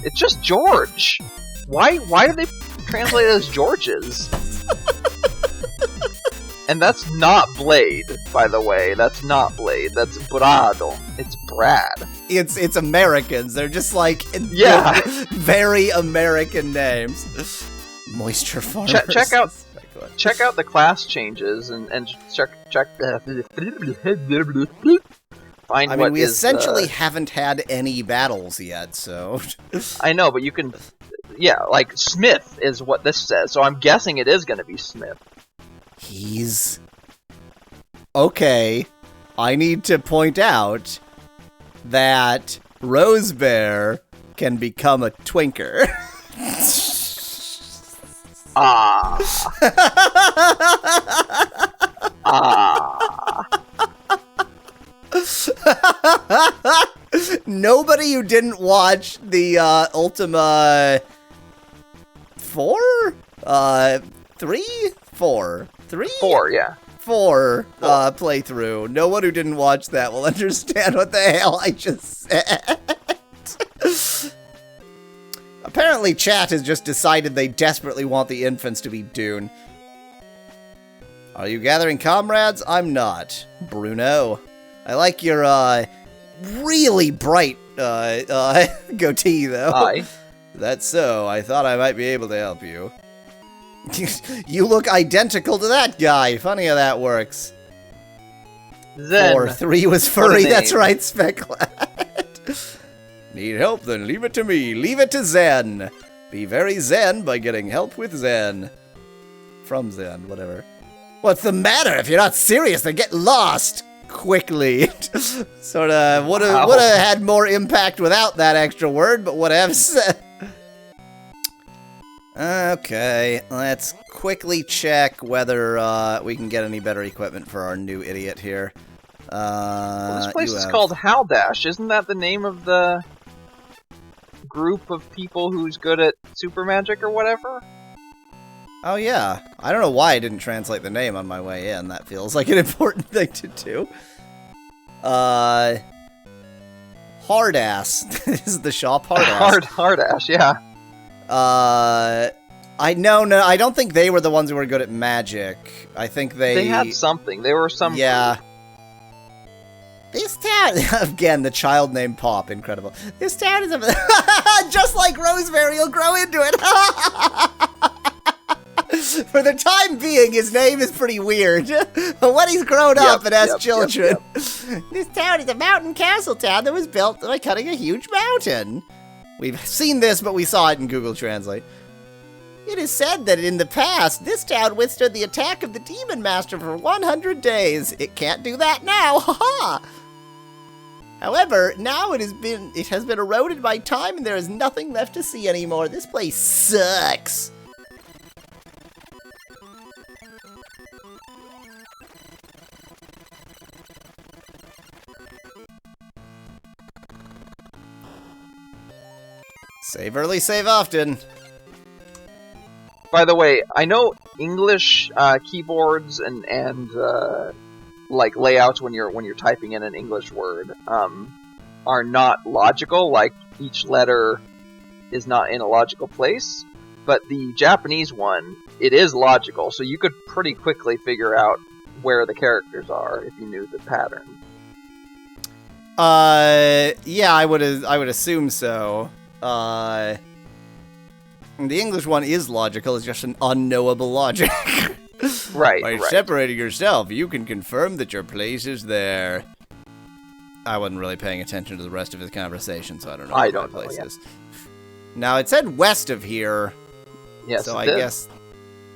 It's just George. Why do they translate it as George's? And that's not Blade, by the way. That's not Blade. That's Brado. It's Brad. It's Americans. They're just like very American names. Moisture farmers. Check out the class changes and check. Find. I mean, we essentially haven't had any battles yet, so. I know, but you can. Yeah, like Smith is what this says, so I'm guessing it is going to be Smith. He's... Okay, I need to point out that Rosebear can become a twinker. Nobody who didn't watch the Ultima 4? 3? 4? 3? 4, yeah. 4 playthrough. No one who didn't watch that will understand what the hell I just said. Apparently chat has just decided they desperately want the infants to be Dune. Are you gathering comrades? I'm not. Bruno. I like your, really bright, goatee, though. Aye. That's so. I thought I might be able to help you. You look identical to that guy. Funny how that works. Zen. 4. 3 was furry. That's right, Specklad. Need help? Then leave it to me. Leave it to Zen. Be very Zen by getting help with Zen. From Zen, whatever. What's the matter? If you're not serious, then get lost quickly. Sorta would have had more impact without that extra word, but whatevs. Okay, let's quickly check whether we can get any better equipment for our new idiot here. Well, this place is called Haldash. Isn't that the name of the group of people who's good at super magic or whatever? Oh yeah, I don't know why I didn't translate the name on my way in. That feels like an important thing to do. Hardass. This is the shop, Hardass. Hardash, yeah. I don't think they were the ones who were good at magic. I think they had something. They were some. Yeah. This town again. The child named Pop, incredible. This town is just like Rosemary. You'll grow into it. For the time being, his name is pretty weird. But when he's grown up and has children, this town is a mountain castle town that was built by cutting a huge mountain. We've seen this, but we saw it in Google Translate. It is said that in the past, this town withstood the attack of the Demon Master for 100 days. It can't do that now, haha! However, now it has been eroded by time and there is nothing left to see anymore. This place sucks. Save early, save often. By the way, I know English keyboards and like layouts when you're typing in an English word are not logical. Like each letter is not in a logical place. But the Japanese one, it is logical, so you could pretty quickly figure out where the characters are if you knew the pattern. Yeah, I would assume so. The English one is logical, it's just an unknowable logic. Right, By separating yourself, you can confirm that your place is there. I wasn't really paying attention to the rest of his conversation, so I don't know where my place is. Now, it said west of here. Yes, so I guess,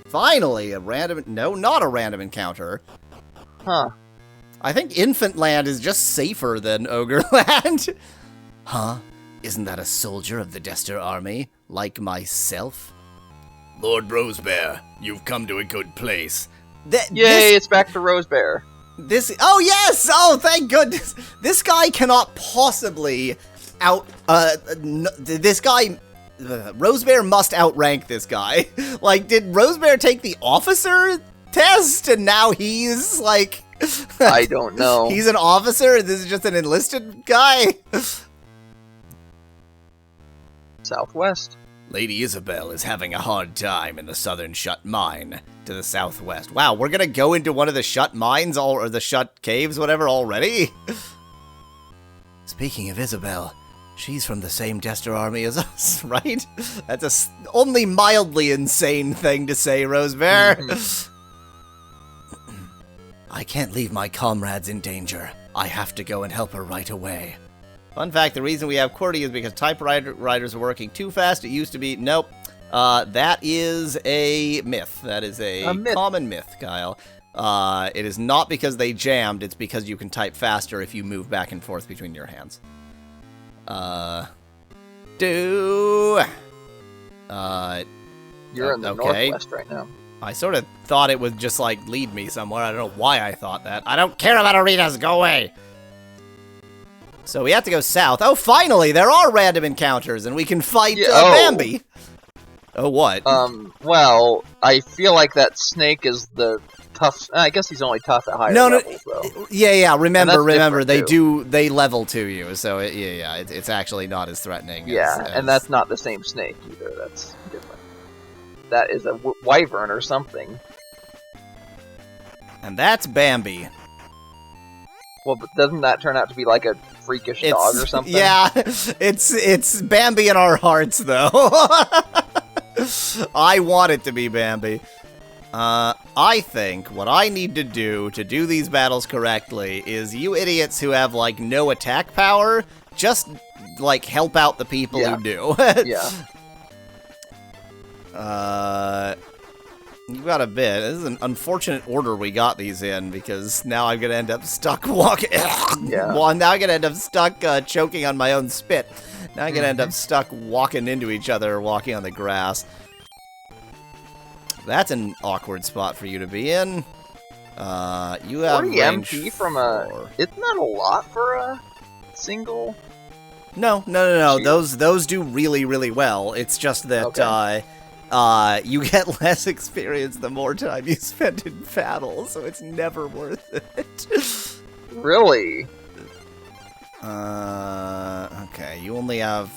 finally, not a random encounter. Huh. I think Infant Land is just safer than Ogre Land. Huh? Isn't that a soldier of the Dester army, like myself? Lord Rosebear, you've come to a good place. Yay, it's back to Rosebear. Oh yes! Oh, thank goodness! This guy cannot possibly Rosebear must outrank this guy. Like, did Rosebear take the officer test, and now he's, like... I don't know. He's an officer, and this is just an enlisted guy? Southwest. Lady Isabel is having a hard time in the southern shut mine to the southwest. Wow, we're gonna go into one of the shut mines, or the shut caves, whatever, already? Speaking of Isabel, she's from the same Dester army as us, right? That's only mildly insane thing to say, Rosebear. I can't leave my comrades in danger. I have to go and help her right away. Fun fact, the reason we have QWERTY is because typewriters are working too fast. It used to be... Nope. That is a myth. That is a common myth, Kyle. It is not because they jammed. It's because you can type faster if you move back and forth between your hands. You're in the Northwest right now. I sort of thought it would just, like, lead me somewhere. I don't know why I thought that. I don't care about arenas. Go away. So we have to go south. Oh, finally, there are random encounters, and we can fight Bambi. Oh, what? Well, I feel like that snake is the tough... I guess he's only tough at higher levels, though. Yeah, remember, they level to you, so, it's actually not as threatening. And that's not the same snake, either. That's different. That is a wyvern or something. And that's Bambi. Well, but doesn't that turn out to be like a freakish dog or something? Yeah, it's Bambi in our hearts, though. I want it to be Bambi. I think what I need to do these battles correctly is you idiots who have, like, no attack power, just, like, help out the people who do. You got a bit. This is an unfortunate order we got these in, because now I'm gonna end up stuck walking. Well, now I'm gonna end up stuck choking on my own spit. Now I'm gonna end up stuck walking into each other, walking on the grass. That's an awkward spot for you to be in. You have 40 MP from a... Isn't that a lot for a single? No. Those do really, really well. It's just that you get less experience the more time you spend in battle, so it's never worth it. Really? Okay, you only have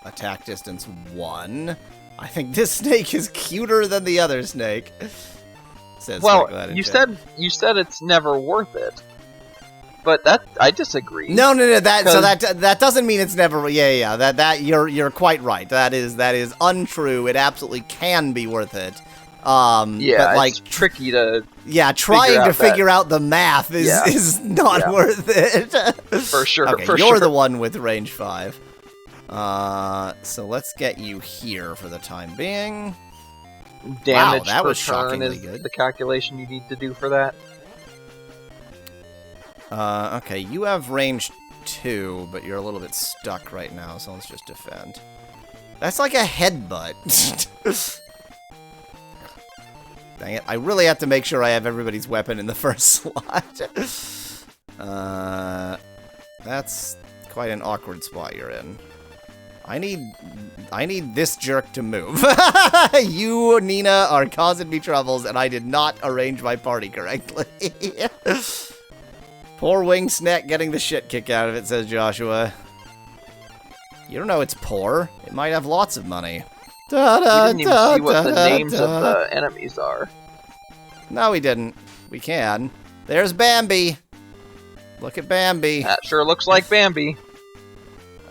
attack distance 1. I think this snake is cuter than the other snake. Well, you said it's never worth it. But I disagree. No. That doesn't mean it's never. Yeah. That you're quite right. That is untrue. It absolutely can be worth it. But, like, it's tricky to. Yeah, trying to figure out the math is not worth it. For sure. Okay, you're the one with range 5. So let's get you here for the time being. Damage that per was turn shockingly is good. The calculation you need to do for that. Okay, you have range 2, but you're a little bit stuck right now, so let's just defend. That's like a headbutt. Dang it, I really have to make sure I have everybody's weapon in the first slot. That's quite an awkward spot you're in. I need this jerk to move. You, Nina, are causing me troubles, and I did not arrange my party correctly. Poor winged snack getting the shit kicked out of it, says Joshua. You don't know it's poor. It might have lots of money. We didn't even see what the names of the enemies are. No, we didn't. We can. There's Bambi. Look at Bambi. That sure looks like Bambi.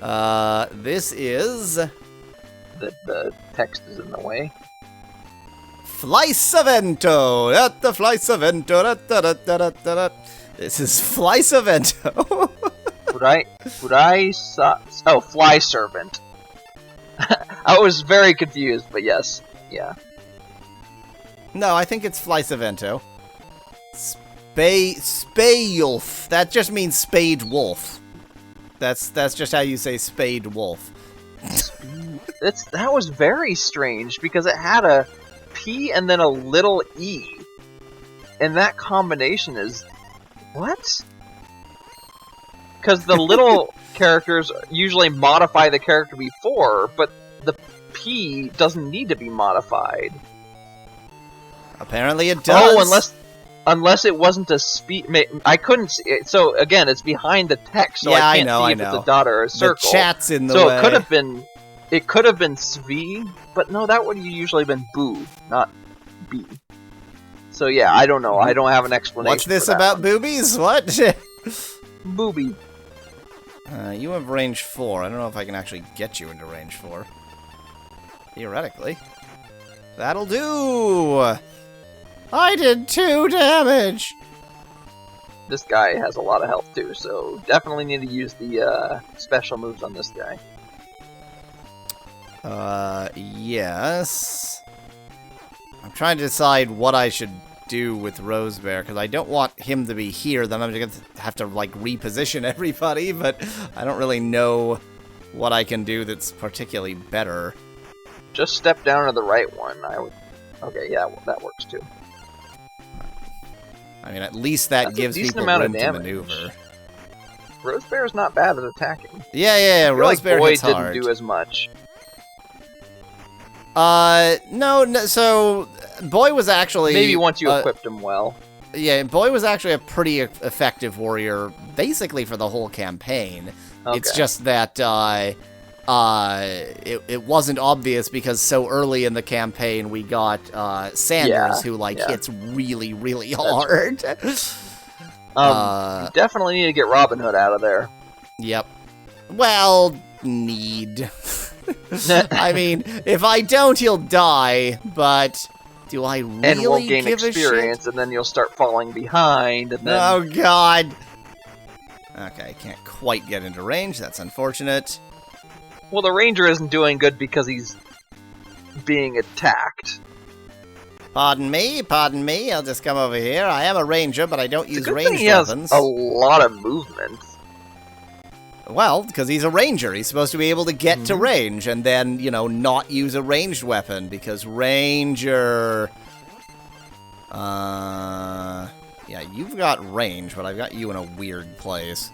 This is... The text is in the way. Flycevento! At the Flycevento! This is Flycevento. Fly Servant. I was very confused, but yes. Yeah. No, I think it's Flycevento. Spayulf. That just means spade wolf. That's just how you say spade wolf. That was very strange because it had a P and then a little E. And that combination is what? Because the little characters usually modify the character before, but the P doesn't need to be modified. Apparently it does. Oh, unless it wasn't a speed. I couldn't see it. So again, it's behind the text, so I can't see if it's a dot or a circle. The chat's in the way. So it could have been. It could have been Svi, but no, that would have usually been Boo, not B. So yeah, I don't know. I don't have an explanation. What's this for that about one. boobies? What? Booby. You have range 4. I don't know if I can actually get you into range 4. Theoretically. That'll do! I did 2 damage! This guy has a lot of health too, so definitely need to use the special moves on this guy. Yes. I'm trying to decide what I should do with Rosebear, because I don't want him to be here, then I'm going to have to, like, reposition everybody, but I don't really know what I can do that's particularly better. Just step down to the right one. I would. Okay, yeah, well, that works too. I mean, at least that gives people room to maneuver. Rosebear's not bad at attacking. Yeah, Rosebear hits hard. Boy didn't do as much. No, so Boy was actually... Maybe once you equipped him well. Yeah, Boy was actually a pretty effective warrior, basically for the whole campaign. Okay. It's just that, it wasn't obvious because so early in the campaign we got, Sanders, who, like, hits really, really hard. You definitely need to get Robin Hood out of there. Yep. Well, need... I mean, if I don't, he'll die, but do I really and we'll gain give experience, a shit? and then you'll start falling behind, and then... Oh, God! Okay, can't quite get into range, that's unfortunate. Well, the ranger isn't doing good because he's being attacked. Pardon me, I'll just come over here. I am a ranger, but I don't use ranged weapons. He has a lot of movement. Well, because he's a ranger. He's supposed to be able to get to range and then, you know, not use a ranged weapon because ranger... Yeah, you've got range, but I've got you in a weird place.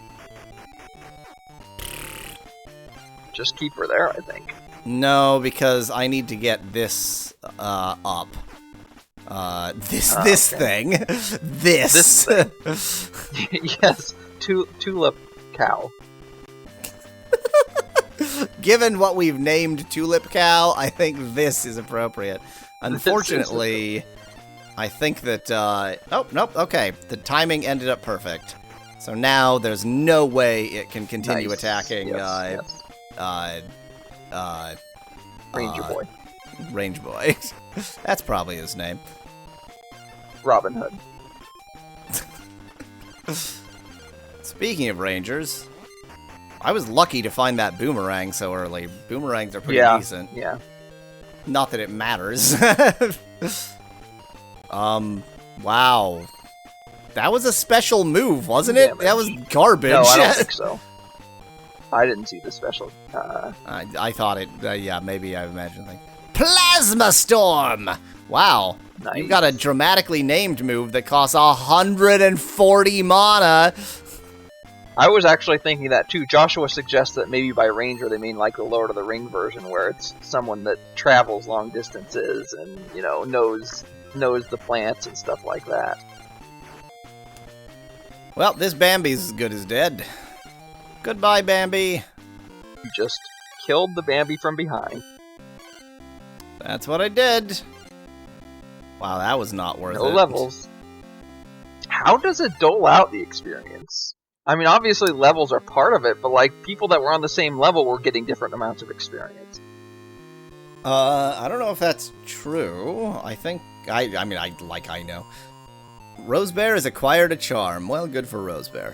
Just keep her there, I think. No, because I need to get this, up. This thing. This thing. Yes, tulip cow. Given what we've named Tulip Cow, I think this is appropriate. Unfortunately, I think that, oh, nope, okay. The timing ended up perfect. So now there's no way it can continue attacking, Ranger Boy. Range Boy. That's probably his name. Robin Hood. Speaking of rangers... I was lucky to find that boomerang so early. Boomerangs are pretty decent. Yeah. Not that it matters. Wow. That was a special move, wasn't it? That was garbage. No, I don't think so. I didn't see the special. I thought it, yeah, maybe I imagined things. Plasma Storm! Wow. Nice. You've got a dramatically named move that costs 140 mana. I was actually thinking that too. Joshua suggests that maybe by ranger they mean like the Lord of the Ring version, where it's someone that travels long distances and, you know, knows the plants and stuff like that. Well, this Bambi's as good as dead. Goodbye, Bambi. You just killed the Bambi from behind. That's what I did. Wow, that was not worth it. No levels. How does it dole out the experience? I mean, obviously levels are part of it, but like people that were on the same level were getting different amounts of experience. I don't know if that's true. I think I know. Rosebear has acquired a charm. Well, good for Rosebear.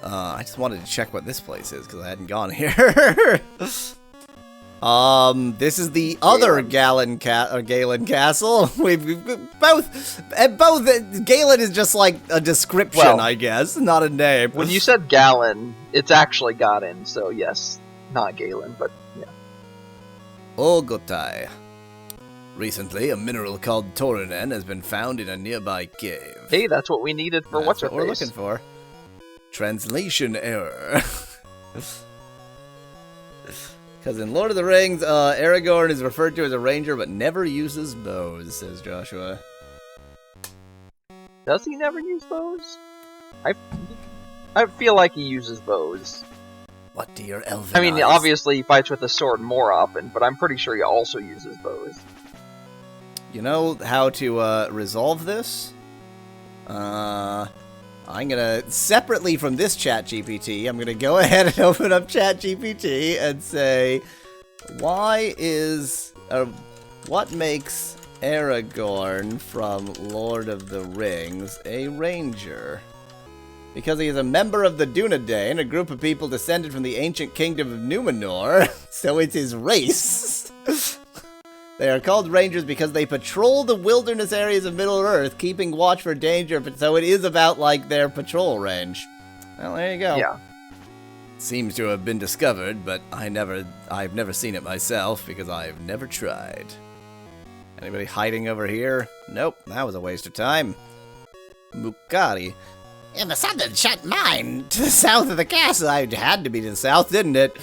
I just wanted to check what this place is because I hadn't gone here. This is the other Galen Castle. We've both. Galen is just like a description, I guess, not a name. When you said Galen, it's actually Garin, so yes, not Galen, but yeah. Ogotai. Recently, a mineral called Torinen has been found in a nearby cave. Hey, that's what we needed for That's what we're looking for. Translation error. Because in Lord of the Rings, Aragorn is referred to as a ranger, but never uses bows, says Joshua. Does he never use bows? I feel like he uses bows. What do your elven I mean, eyes... obviously he fights with a sword more often, but I'm pretty sure he also uses bows. You know how to resolve this? I'm gonna, separately from this ChatGPT, I'm gonna go ahead and open up ChatGPT and say, what makes Aragorn from Lord of the Rings a ranger? Because he is a member of the Dunedain, a group of people descended from the ancient kingdom of Numenor, so it's his race. They are called rangers because they patrol the wilderness areas of Middle-earth, keeping watch for danger, so it is about, like, their patrol range. Well, there you go. Yeah. Seems to have been discovered, but I've never seen it myself, because I've never tried. Anybody hiding over here? Nope, that was a waste of time. Mukari. In the southern shut mine, to the south of the castle. It had to be to the south, didn't it?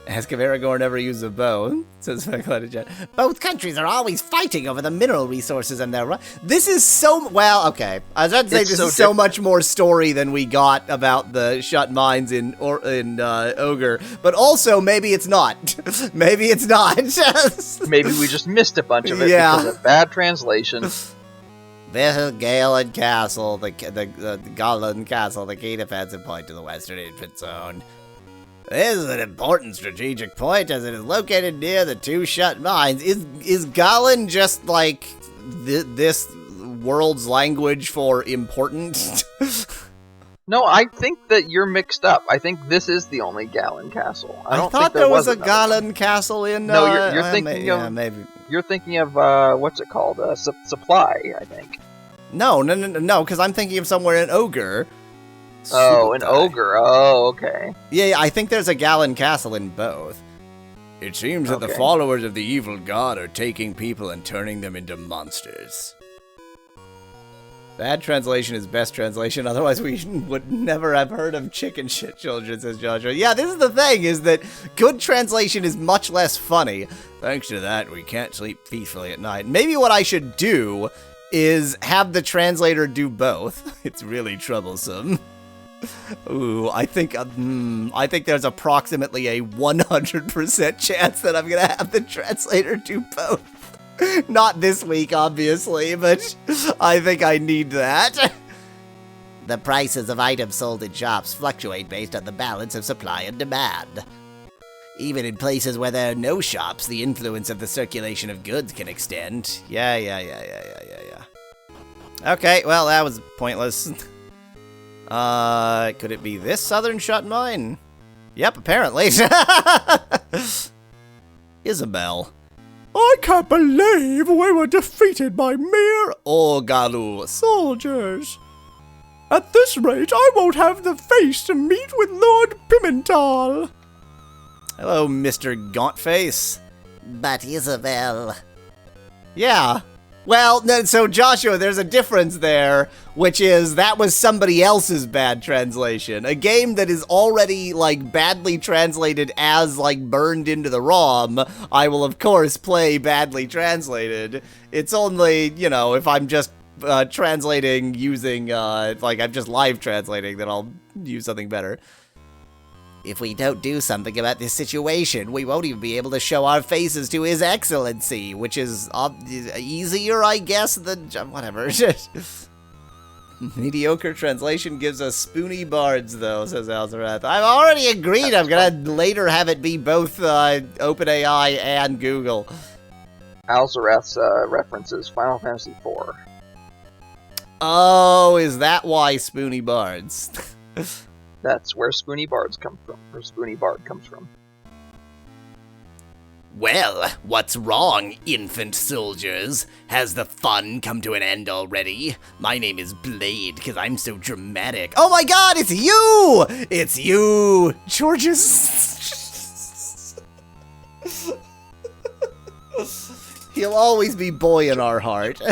Ask if Aragorn ever used a bow, says Chat. Both countries are always fighting over the mineral resources and their... This is so... Well, okay. I was about to say this is so much more story than we got about the shut mines in Ogre. But also, maybe it's not. Maybe it's not. Maybe we just missed a bunch of it because of bad translation. This is Galen Castle, the Galen Castle, the key defensive point to the western entrance zone. This is an important strategic point as it is located near the two shut mines. Is Galen just like this world's language for important? No, I think that you're mixed up. I think this is the only Galen Castle. I don't thought think there was a another Galen Castle in... No, you're thinking of... maybe. You're thinking of, what's it called? Supply, I think. No, because I'm thinking of somewhere in Ogre. Oh, an Ogre. Oh, okay. Yeah, I think there's a Galen Castle in both. It seems that the followers of the evil god are taking people and turning them into monsters. Bad translation is best translation, otherwise we would never have heard of chicken shit children, says Joshua. Yeah, this is the thing, is that good translation is much less funny. Thanks to that, we can't sleep peacefully at night. Maybe what I should do is have the translator do both. It's really troublesome. Ooh, I think there's approximately a 100% chance that I'm gonna have the translator do both. Not this week, obviously, but I think I need that. The prices of items sold in shops fluctuate based on the balance of supply and demand. Even in places where there are no shops, the influence of the circulation of goods can extend. Yeah. Okay, well, that was pointless. Could it be this southern shut mine? Yep, apparently. Isabel. I can't believe we were defeated by mere Orgalu soldiers. At this rate, I won't have the face to meet with Lord Pimental. Hello, Mr. Gauntface. But Isabel... Yeah. Well, no, so Joshua, there's a difference there, which is that was somebody else's bad translation. A game that is already, like, badly translated as, like, burned into the ROM, I will, of course, play badly translated. It's only, you know, if I'm just translating using, like, I'm just live translating, then I'll use something better. If we don't do something about this situation, we won't even be able to show our faces to His Excellency, which is easier, I guess, than... whatever. Mediocre translation gives us spoony bards, though, says Alzarath. I've already agreed I'm gonna later have it be both OpenAI and Google. Alzarath's references Final Fantasy IV. Oh, is that why spoony bards? That's where Spoony Bards come from, or Spoony Bard comes from. Well, what's wrong, infant soldiers? Has the fun come to an end already? My name is Blade, because I'm so dramatic. Oh my god, it's you! It's you, Georges. He'll always be boy in our heart.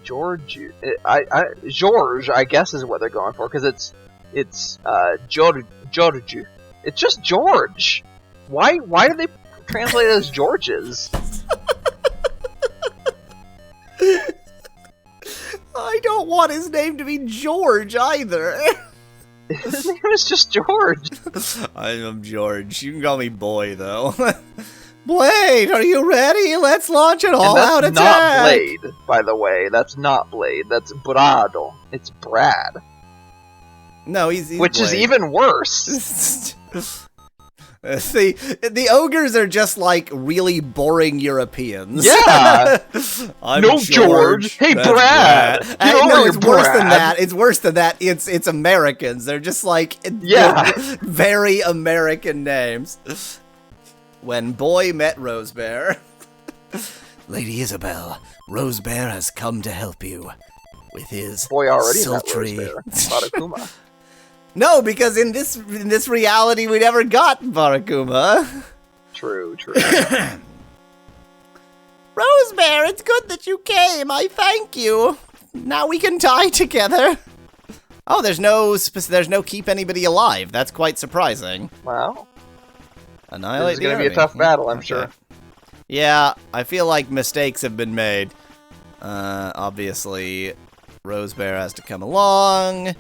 George, I guess is what they're going for, because it's George. It's just George. Why do they translate it as Georges? I don't want his name to be George either. His name is just George. I'm George. You can call me Boy, though. Blade, are you ready? Let's launch an all-out attack! That's not Blade, by the way. That's not Blade. That's Brado. It's Brad. No, he's Which Blade. is even worse. The ogres are just like really boring Europeans. Yeah. I'm no, George. Hey, That's Brad. No, it's worse Brad. than that. It's worse than that. It's Americans. They're just like very American names. When Boy met Rosebear. Lady Isabel, Rosebear has come to help you with his Boy already sultry... met Rosebear. Barakuma. No, because in this reality we never got Barakuma. True. Rosebear, it's good that you came. I thank you. Now we can die together. Oh, there's no keep anybody alive. That's quite surprising. Wow. Annihilate This is going to the be a tough enemy. battle, I'm sure. Yeah, I feel like mistakes have been made. Obviously, Rosebear has to come along.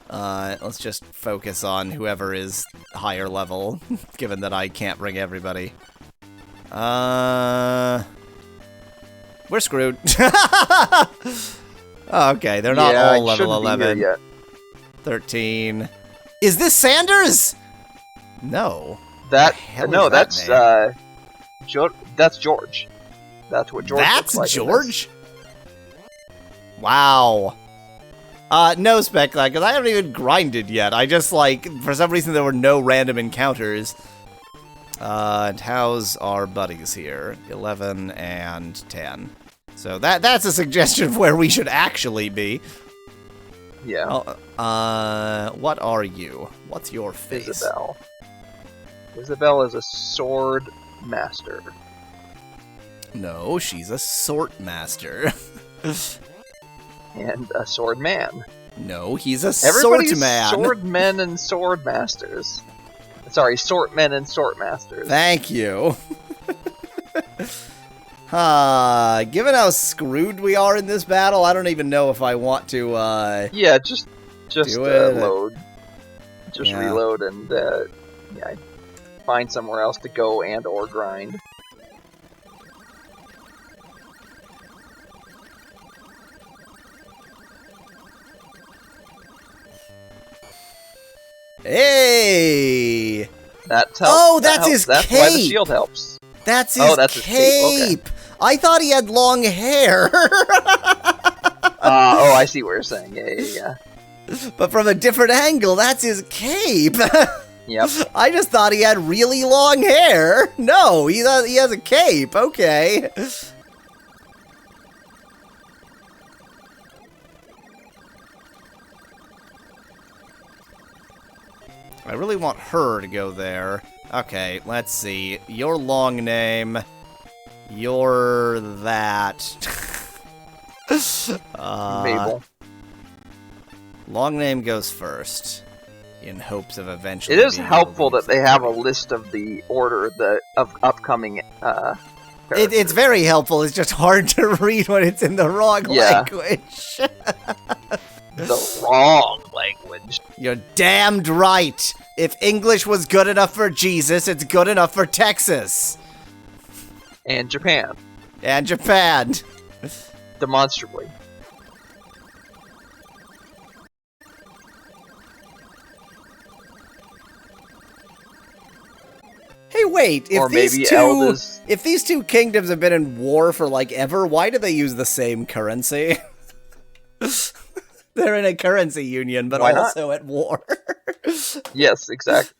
Let's just focus on whoever is higher level, given that I can't bring everybody. We're screwed. Oh, okay, they're not all level 11. Yet. 13. Is this Sanders? No. That's name? That's George. That's what George That's looks like. George? Wow. No, Speckline, because I haven't even grinded yet. I just, like, for some reason there were no random encounters. And how's our buddies here? 11 and 10. So that's a suggestion of where we should actually be. Yeah. What are you? What's your face? Isabel. Isabel is a sword master. No, she's a sort master. And a sword man. No, he's a Everybody's sort man. sword men and sword masters. Sorry, sort men and sort masters. Thank you. Given how screwed we are in this battle, I don't even know if I want to, Yeah, just do it. load. Just Yeah. reload and, find somewhere else to go and or grind. Hey! That helps. Oh, that's his That's why the cape! shield helps. That's his that's his cape, okay. I thought he had long hair. I see what you're saying. Yeah. But from a different angle, that's his cape. Yep. I just thought he had really long hair. No, he has a cape. Okay. I really want her to go there. Okay, let's see. Your long name. You're that. Mabel. Long name goes first, in hopes of eventually. It is being helpful able to that they have a list of the order of upcoming. It's very helpful. It's just hard to read when it's in the wrong language. The wrong language. You're damned right. If English was good enough for Jesus, it's good enough for Texas. And Japan, And Japan. demonstrably. Hey, wait. Or maybe Elda's. If these two kingdoms have been in war for, like, ever, why do they use the same currency? They're in a currency union, but Why not? also at war. Yes, exactly.